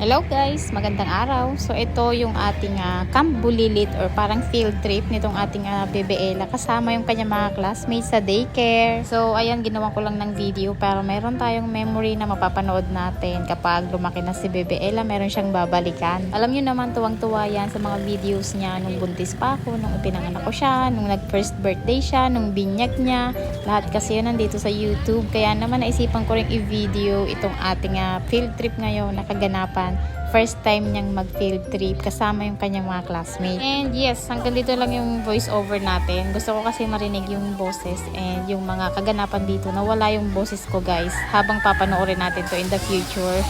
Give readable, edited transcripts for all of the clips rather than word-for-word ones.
Hello guys, magandang araw. So ito yung ating Camp Bulilit or parang field trip nitong ating Bebe Ella kasama yung kanya mga classmates sa daycare. So ayan, ginawa ko lang ng video para meron tayong memory na mapapanood natin kapag lumaki na si Bebe Ella, meron siyang babalikan. Alam niyo naman, tuwang-tuwa yan sa mga videos niya nung buntis pa ako, nung ipinanganak ko siya, nung nag first birthday siya, nung binyag niya. Lahat kasi yun nandito sa YouTube. Kaya naman naisipan ko rin i-video itong ating field trip ngayon na kaganapan. First time niyang mag-field trip kasama yung kanyang mga classmates. And yes, hanggang dito lang yung voice over natin. Gusto ko kasi marinig yung boses and yung mga kaganapan dito. Nawala yung boses ko guys habang papanoorin natin to in the future.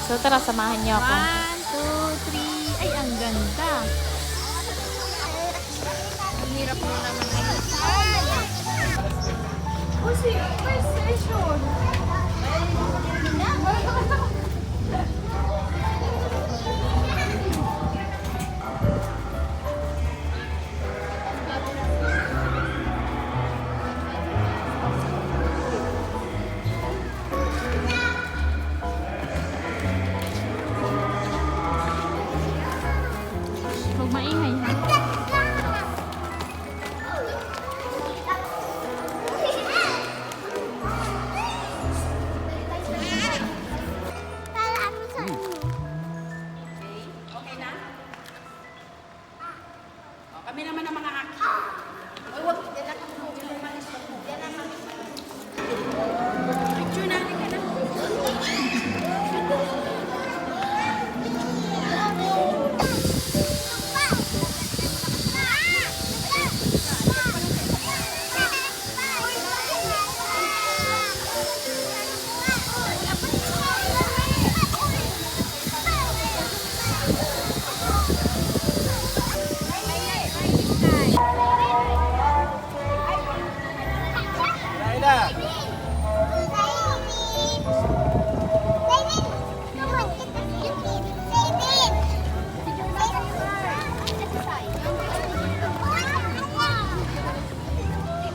So tara, samahan niyo ako. 1, 2, 3. Ay, ang ganda. Ang hirap mo naman ngayon. Oh, first session. Huwag maingay ha. Kami naman ang mga aki. Ay, wag. Yan lang ang mga manis mo. Yan lang ang picture natin ka na.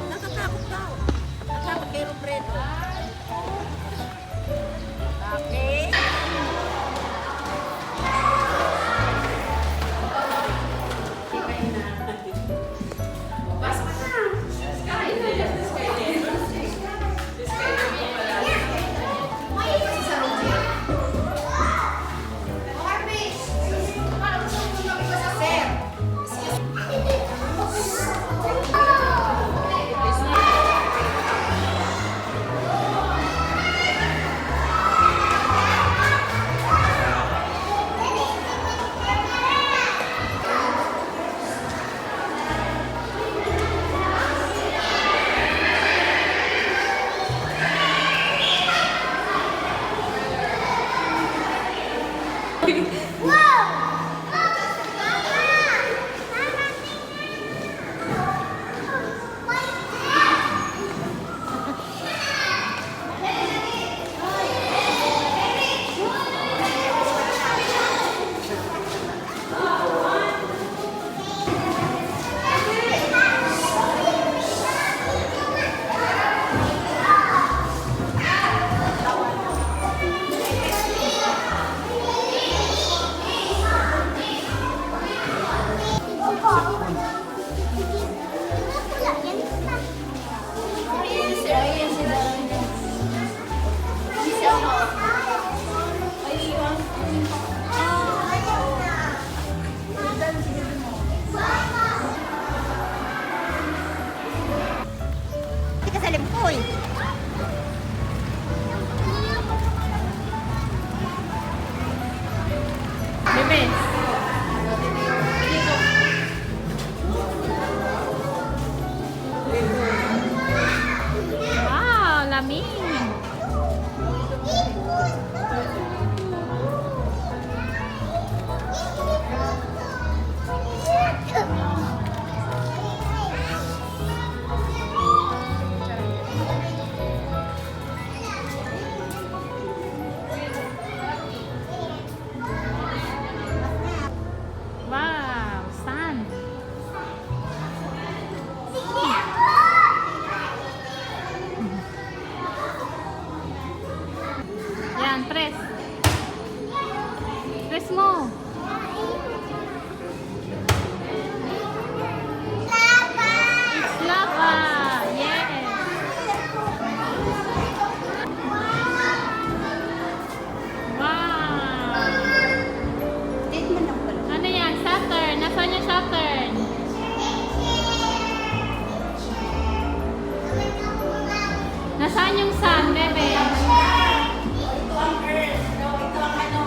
Natatakot daw. Natatakot kay Robredo. Okay. Press mo. It's lava. Yes. Wow. Date mo lang pala. Ano yan? Saturn. Nasaan yung Saturn? Nasaan yung sun, bebe?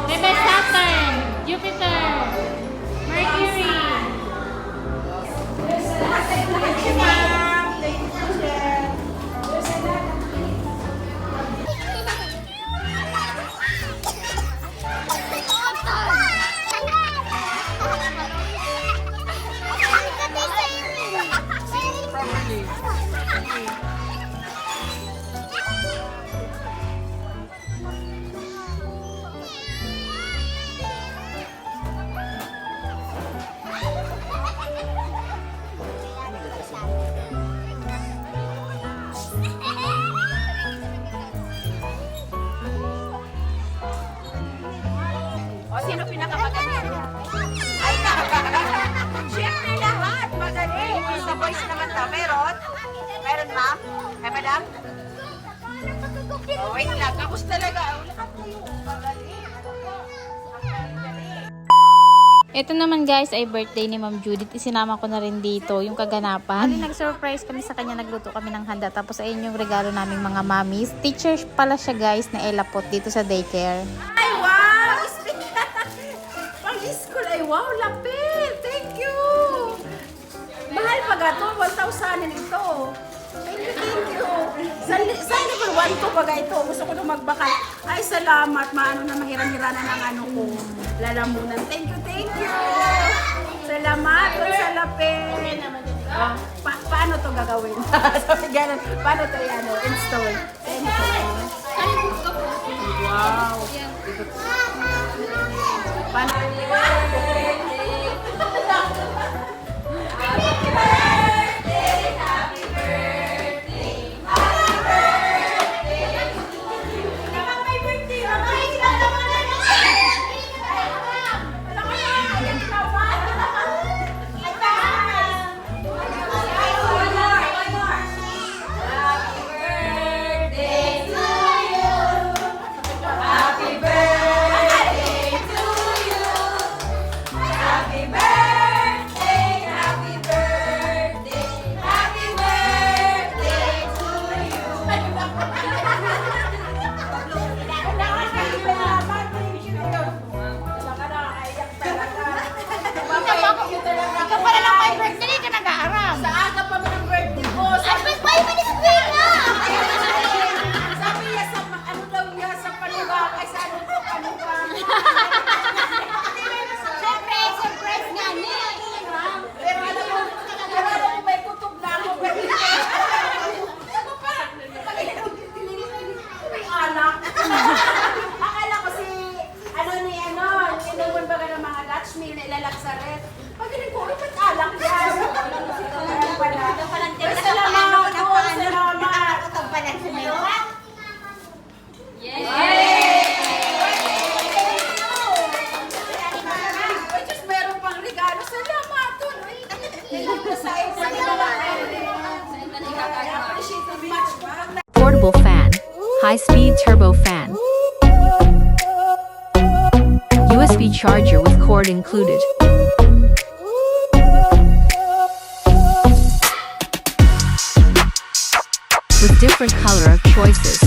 Bebe, Saturn, Jupiter, Mercury. O, sino pinakamagaling? Ay, siyempre lahat. Magaling. Sa boys naman daw. Meron? Meron, ma'am? Ay, madam? Oh, wait lang. Kapos talaga. Lahat kayo. Magaling. Ito naman guys ay birthday ni Ma'am Judith. Isinama ko na rin dito yung kaganapan. Nag-surprise kami sa kanya. Nagluto kami ng handa. Tapos ayun yung regalo naming mga mommies. Teacher pala siya guys na Elapot dito sa daycare. Ay, wow! Pang-school, ay wow, lapit! Thank you! Mahal pa ga to, 1,000 ito. Thank you. Sa level 1 ko pa ga ito, gusto ko na magbakal. Ay, salamat, maano na mahiran-hiranan ng ano ko. Lalamunan. Thank you. Salamat, sa lapit. Oh, paano to gagawin? Sabi ganun, paano to install? Wow. Paano? Akala ko si, inuwan baga ng mga Dutch meal na ilalaksaret. Pagaling ko, ba't alak yan? Salamat po, salamat. Just meron pang regalo. Salamat po. Portable fan. High-speed turbo fan. USB charger with cord included. With different color of choices.